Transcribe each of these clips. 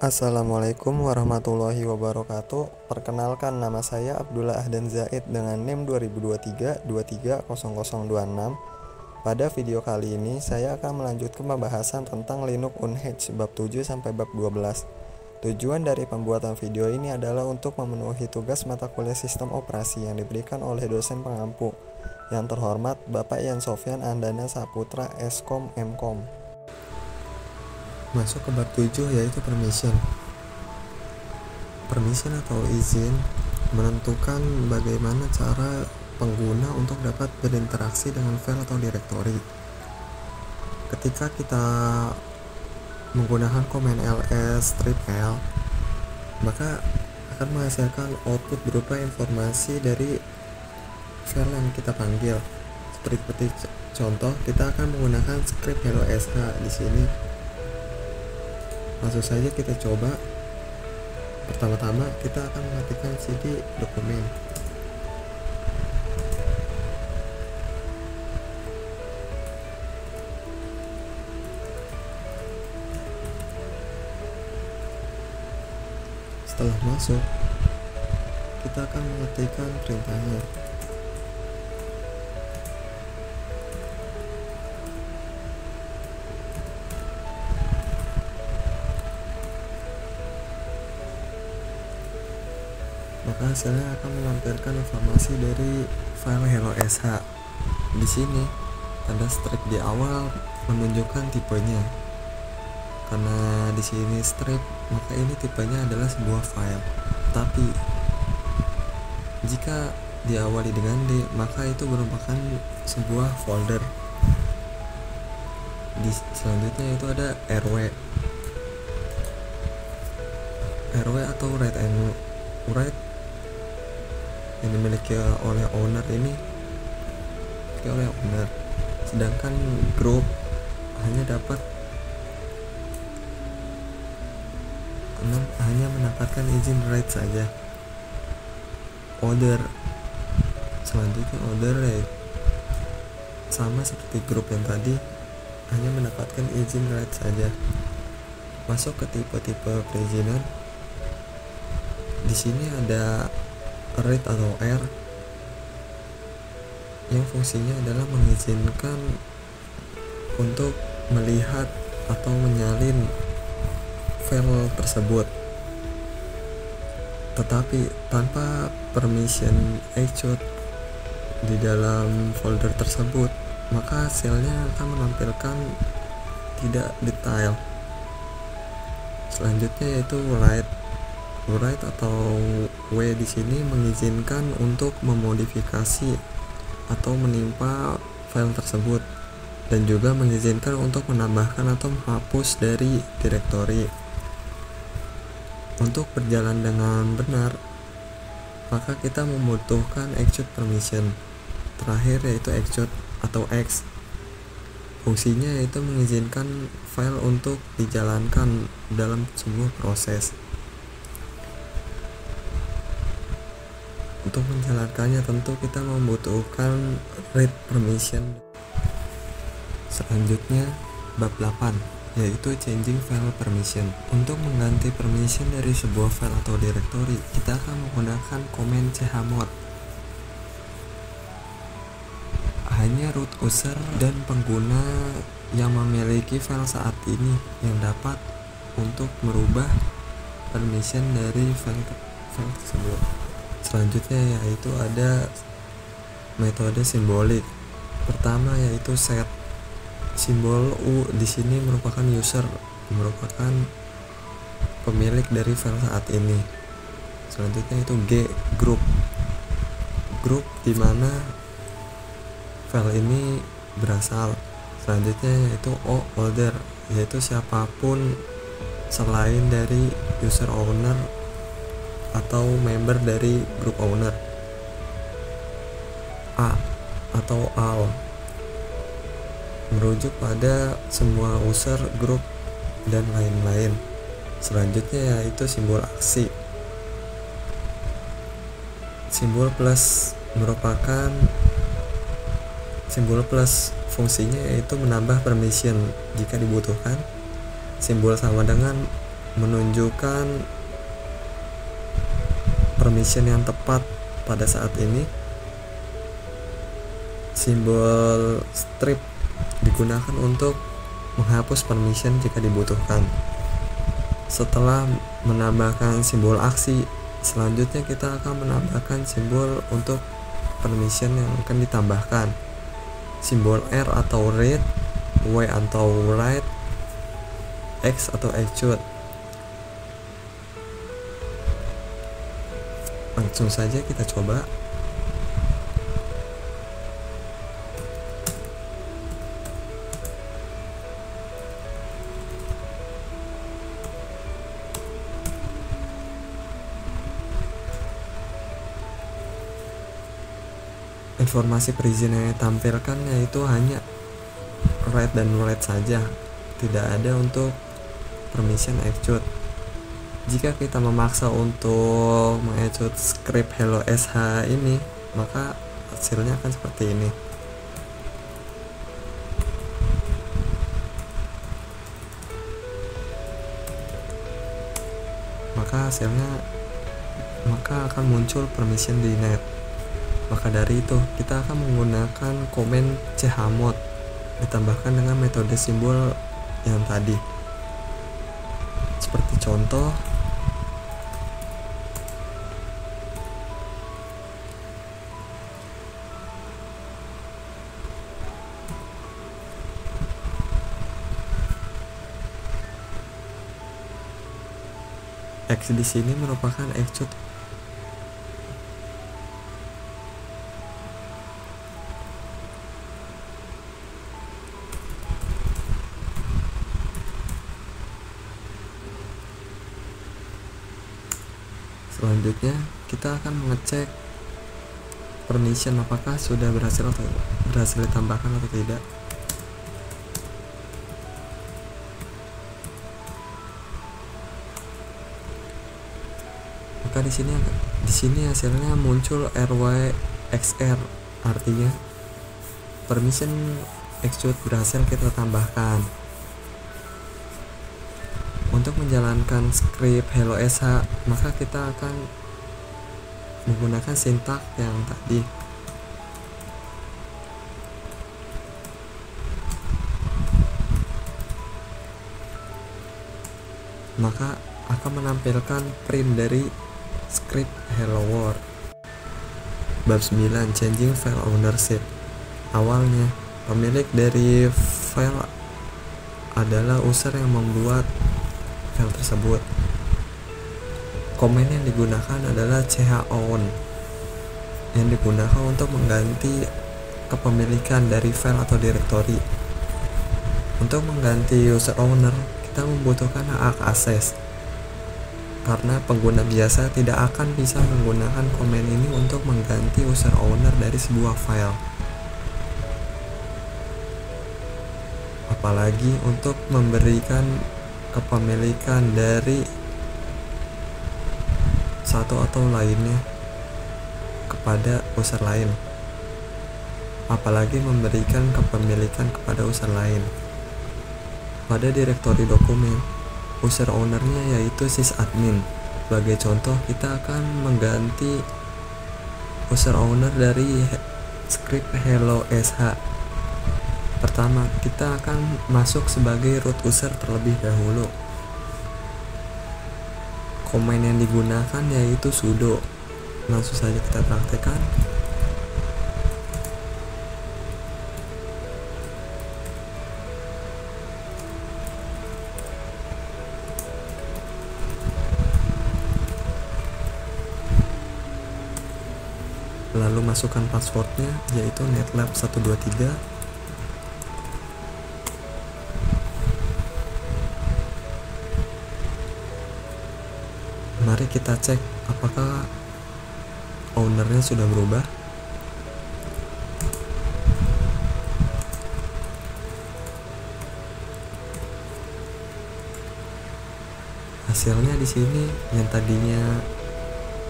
Assalamualaikum warahmatullahi wabarakatuh. Perkenalkan, nama saya Abdullah Ahdan Zaid dengan NIM 2023-230026. Pada video kali ini saya akan melanjutkan pembahasan tentang Linux Unhinged bab 7 sampai bab 12. Tujuan dari pembuatan video ini adalah untuk memenuhi tugas mata kuliah sistem operasi yang diberikan oleh dosen pengampu yang terhormat Bapak Ian Sofyan Andana Saputra Eskom Mkom. Masuk ke bab 7, yaitu permission. Permission atau izin menentukan bagaimana cara pengguna untuk dapat berinteraksi dengan file atau direktori. Ketika kita menggunakan command ls -l, maka akan menghasilkan output berupa informasi dari file yang kita panggil. Seperti contoh, kita akan menggunakan script hello sh di sini. Langsung saja kita coba. Pertama-tama kita akan mengetikkan cd dokumen. Setelah masuk, kita akan mengetikkan perintahnya. Maka hasilnya akan menampilkan informasi dari file hello sh. Di sini tanda strip di awal menunjukkan tipenya. Karena di sini strip, maka ini tipenya adalah sebuah file. Tapi jika diawali dengan D, maka itu merupakan sebuah folder. Selanjutnya itu ada rw atau write and write yang dimiliki oleh owner ini sedangkan group hanya mendapatkan izin write saja. Selanjutnya order sama seperti grup yang tadi, hanya mendapatkan izin write saja. Masuk ke tipe-tipe perizinan. Di sini ada read atau R yang fungsinya adalah mengizinkan untuk melihat atau menyalin file tersebut, tetapi tanpa permission execute di dalam folder tersebut, maka hasilnya akan menampilkan tidak detail. Selanjutnya yaitu write atau W di sini mengizinkan untuk memodifikasi atau menimpa file tersebut, dan juga mengizinkan untuk menambahkan atau menghapus dari direktori. Untuk berjalan dengan benar, maka kita membutuhkan execute permission. Terakhir yaitu execute atau X. Fungsinya yaitu mengizinkan file untuk dijalankan dalam sebuah proses. Untuk menjalankannya tentu kita membutuhkan read permission. Selanjutnya bab 8, yaitu changing file permission. Untuk mengganti permission dari sebuah file atau direktori, kita akan menggunakan command chmod. Hanya root user dan pengguna yang memiliki file saat ini yang dapat untuk merubah permission dari file tersebut. Selanjutnya yaitu ada metode simbolik. Pertama yaitu set. Simbol U di sini merupakan user, merupakan pemilik dari file saat ini. Selanjutnya itu G, group di mana file ini berasal. Selanjutnya yaitu O, holder, yaitu siapapun selain dari user owner atau member dari group owner. A atau all merujuk pada semua user, grup, dan lain-lain. Selanjutnya yaitu simbol aksi. Simbol plus fungsinya yaitu menambah permission jika dibutuhkan. Simbol sama dengan menunjukkan permission yang tepat pada saat ini, simbol strip digunakan untuk menghapus permission jika dibutuhkan. Setelah menambahkan simbol aksi, selanjutnya kita akan menambahkan simbol untuk permission yang akan ditambahkan. Simbol R atau read, W atau write, X atau execute. Langsung saja kita coba. Informasi perizinan yang ditampilkan yaitu hanya write dan write saja, tidak ada untuk permission execute. Jika kita memaksa untuk mengexecute script hello sh ini, maka hasilnya akan seperti ini. Maka akan muncul permission denied. Maka dari itu kita akan menggunakan komen chmod ditambahkan dengan metode simbol yang tadi. Seperti contoh, X di sini merupakan execute. Selanjutnya kita akan mengecek permission apakah sudah berhasil ditambahkan atau tidak. Maka di sini hasilnya muncul RYXR, artinya permission execute berhasil kita tambahkan. Untuk menjalankan script hello sh, maka kita akan menggunakan sintak yang tadi. Maka akan menampilkan print dari script hello world. Bab 9, changing file ownership. Awalnya pemilik dari file adalah user yang membuat file tersebut. Komen yang digunakan adalah chown yang digunakan untuk mengganti kepemilikan dari file atau directory. Untuk mengganti user owner, kita membutuhkan hak akses, karena pengguna biasa tidak akan bisa menggunakan komen ini untuk mengganti user owner dari sebuah file, apalagi untuk memberikan kepemilikan dari satu atau lainnya kepada user lain, apalagi memberikan kepemilikan kepada user lain. Pada direktori dokumen, user ownernya yaitu sysadmin. Sebagai contoh, kita akan mengganti user owner dari script hello sh. Pertama, kita akan masuk sebagai root user terlebih dahulu. Komen yang digunakan yaitu sudo. Langsung saja kita praktekkan. Lalu masukkan passwordnya yaitu netlab 123. Mari kita cek apakah ownernya sudah berubah. Hasilnya di sini yang tadinya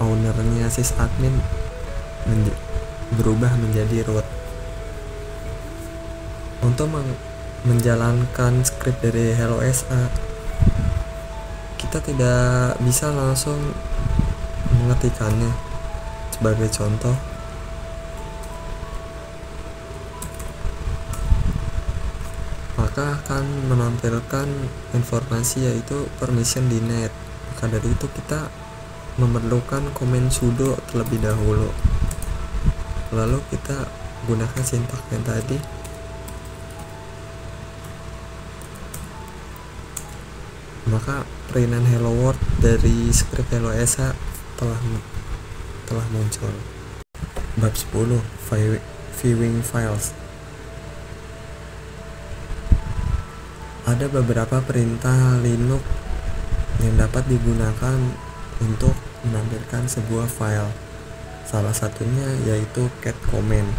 ownernya sysadmin berubah menjadi root. Untuk menjalankan script dari hello sh, kita tidak bisa langsung mengetikkannya. Sebagai contoh, maka akan menampilkan informasi yaitu permission denied. Maka dari itu kita memerlukan komen sudo terlebih dahulu, lalu kita gunakan sintak yang tadi. Maka perintan hello world dari script hello esa telah muncul. Bab 10, viewing files. Ada beberapa perintah Linux yang dapat digunakan untuk menampilkan sebuah file. Salah satunya yaitu cat command.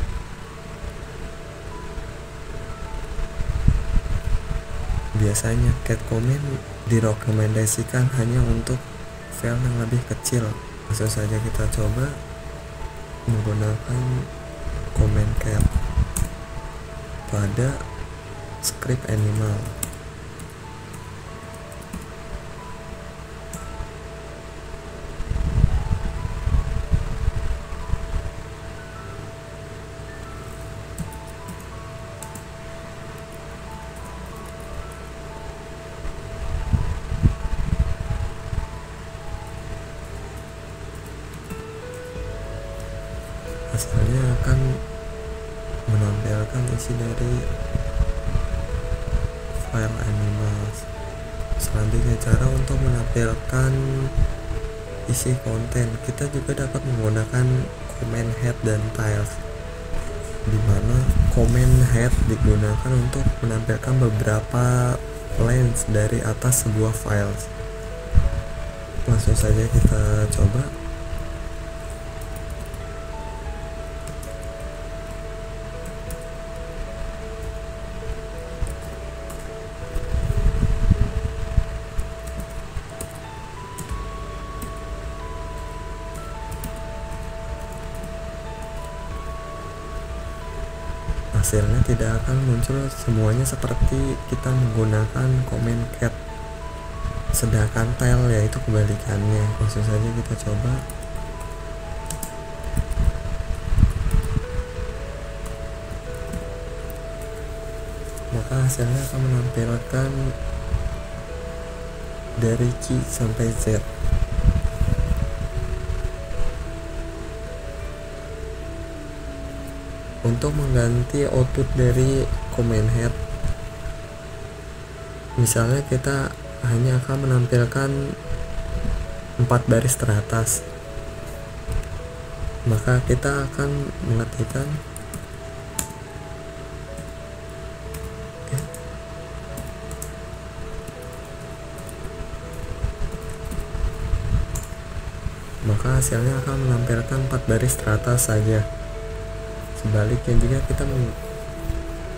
Biasanya cat command direkomendasikan hanya untuk file yang lebih kecil. Langsung saja kita coba menggunakan command cat pada script animal. Hasilnya akan menampilkan isi dari file animals. Selanjutnya, cara untuk menampilkan isi konten, kita juga dapat menggunakan comment head dan tiles, di mana comment head digunakan untuk menampilkan beberapa lines dari atas sebuah file. Langsung saja kita coba. Hasilnya tidak akan muncul semuanya seperti kita menggunakan comment cat, sedangkan tile yaitu kebalikannya. Langsung saja kita coba. Maka hasilnya akan menampilkan dari Q sampai Z. Untuk mengganti output dari comment head, misalnya kita hanya akan menampilkan 4 baris teratas, maka kita akan mengetikkan maka hasilnya akan menampilkan 4 baris teratas saja. Sebaliknya, jika kita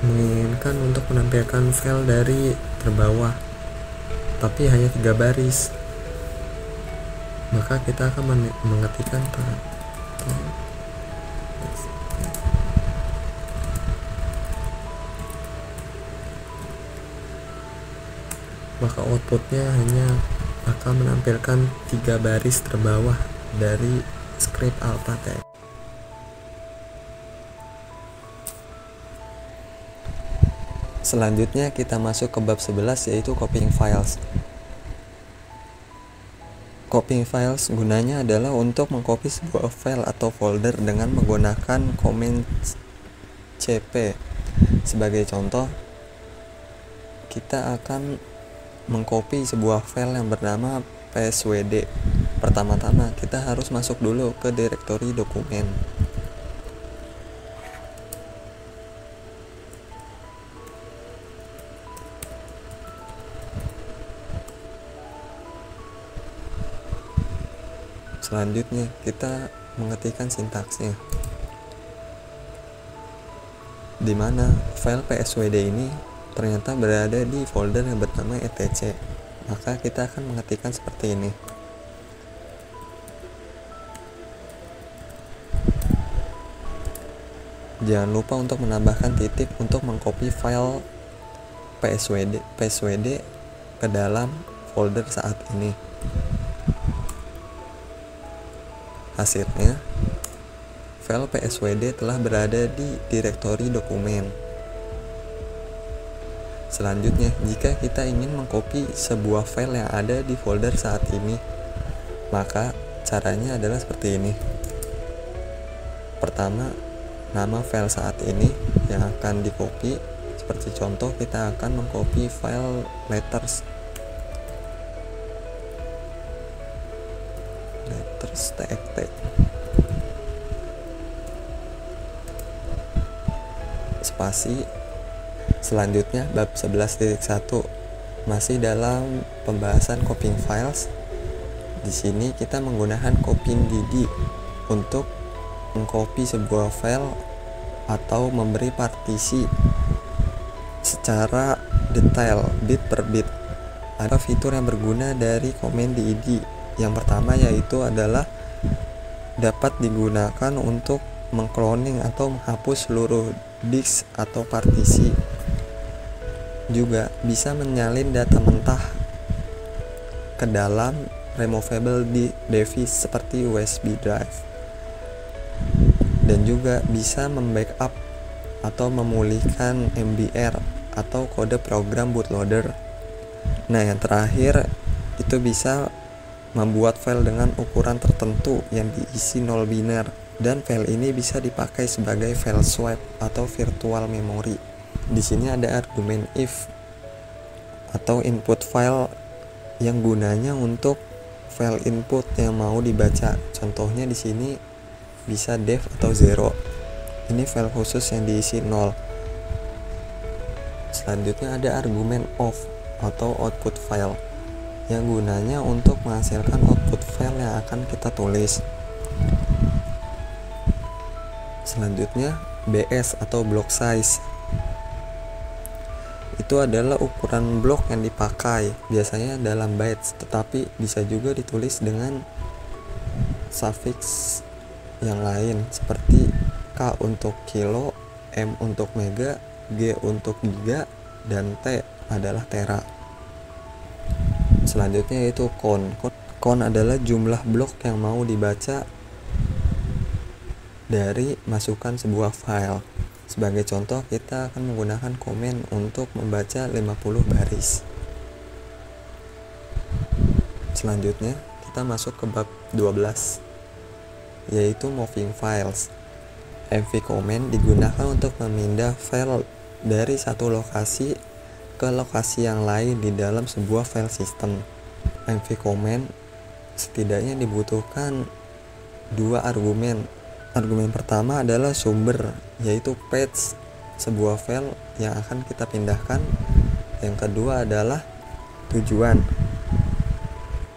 menginginkan untuk menampilkan file dari terbawah tapi hanya 3 baris, maka kita akan mengetikkan maka outputnya hanya akan menampilkan 3 baris terbawah dari script alpha text. Selanjutnya kita masuk ke bab 11, yaitu copying files. Copying files gunanya adalah untuk mengcopy sebuah file atau folder dengan menggunakan command cp. Sebagai contoh, kita akan mengcopy sebuah file yang bernama pswd. Pertama-tama kita harus masuk dulu ke direktori dokumen. Selanjutnya kita mengetikkan sintaksnya, di mana file pswd ini ternyata berada di folder yang bernama etc. Maka kita akan mengetikkan seperti ini. Jangan lupa untuk menambahkan titik untuk mengcopy file pswd ke dalam folder saat ini. Hasilnya, file pswd telah berada di direktori dokumen. Selanjutnya, jika kita ingin mengcopy sebuah file yang ada di folder saat ini, maka caranya adalah seperti ini. Pertama, nama file saat ini yang akan di-copy. Seperti contoh, kita akan mengcopy file letters txt. Spasi. Selanjutnya, bab 11.1 masih dalam pembahasan copying files. Di sini kita menggunakan copying dd untuk mengcopy sebuah file atau memberi partisi secara detail bit per bit. Ada fitur yang berguna dari command dd. Yang pertama yaitu adalah dapat digunakan untuk mengcloning atau menghapus seluruh disk atau partisi. Juga bisa menyalin data mentah ke dalam removable device seperti USB drive. Dan juga bisa membackup atau memulihkan MBR atau kode program bootloader. Nah, yang terakhir itu bisa membuat file dengan ukuran tertentu yang diisi 0 biner, dan file ini bisa dipakai sebagai file swap atau virtual memory. Di sini ada argumen if atau input file yang gunanya untuk file input yang mau dibaca. Contohnya di sini bisa def atau 0. Ini file khusus yang diisi 0. Selanjutnya ada argumen off atau output file yang gunanya untuk menghasilkan output file yang akan kita tulis. Selanjutnya BS atau block size. Itu adalah ukuran blok yang dipakai, biasanya dalam bytes, tetapi bisa juga ditulis dengan suffix yang lain seperti K untuk kilo, M untuk mega, G untuk giga, dan T adalah tera. Selanjutnya yaitu count. Count adalah jumlah blok yang mau dibaca dari masukan sebuah file. Sebagai contoh, kita akan menggunakan command untuk membaca 50 baris. Selanjutnya, kita masuk ke bab 12, yaitu moving files. mv command digunakan untuk memindah file dari satu lokasi ke lokasi yang lain di dalam sebuah file system. mv command setidaknya dibutuhkan dua argumen. Argumen pertama adalah sumber, yaitu path sebuah file yang akan kita pindahkan. Yang kedua adalah tujuan,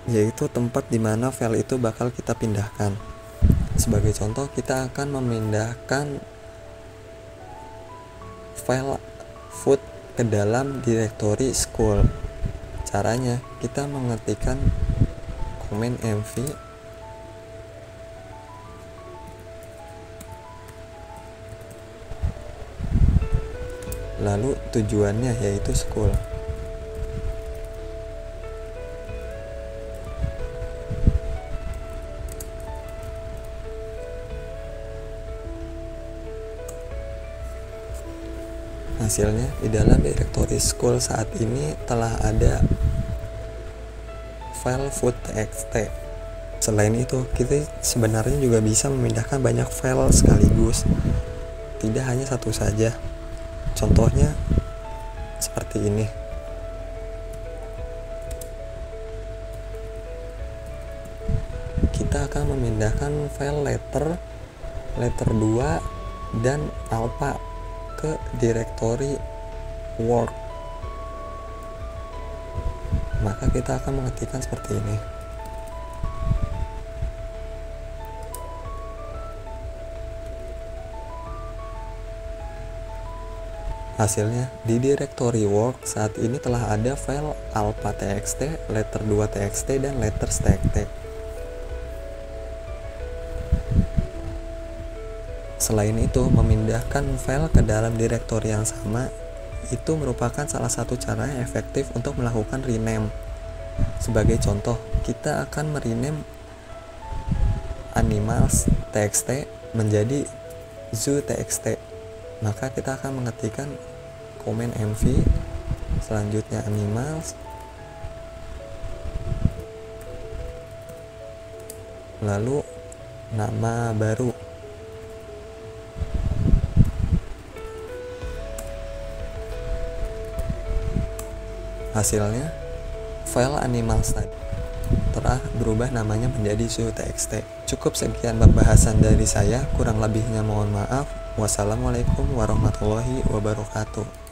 yaitu tempat di mana file itu bakal kita pindahkan. Sebagai contoh, kita akan memindahkan file food ke dalam direktori school. Caranya, kita mengetikkan command mv lalu tujuannya yaitu school. Hasilnya, di dalam direktori school saat ini telah ada file food.txt. Selain itu, kita sebenarnya juga bisa memindahkan banyak file sekaligus, tidak hanya satu saja. Contohnya seperti ini. Kita akan memindahkan file letter 2 dan alpha ke direktori work. Maka kita akan mengetikkan seperti ini. Hasilnya, di direktori work saat ini telah ada file alpha.txt, letter 2.txt, dan letters.txt. Selain itu, memindahkan file ke dalam direktori yang sama itu merupakan salah satu cara yang efektif untuk melakukan rename. Sebagai contoh, kita akan merename animals txt menjadi zoo txt. Maka kita akan mengetikkan komen mv, selanjutnya animals, lalu nama baru. Hasilnya, file animals tadi telah berubah namanya menjadi zoo txt. Cukup sekian pembahasan dari saya, kurang lebihnya mohon maaf. Wassalamualaikum warahmatullahi wabarakatuh.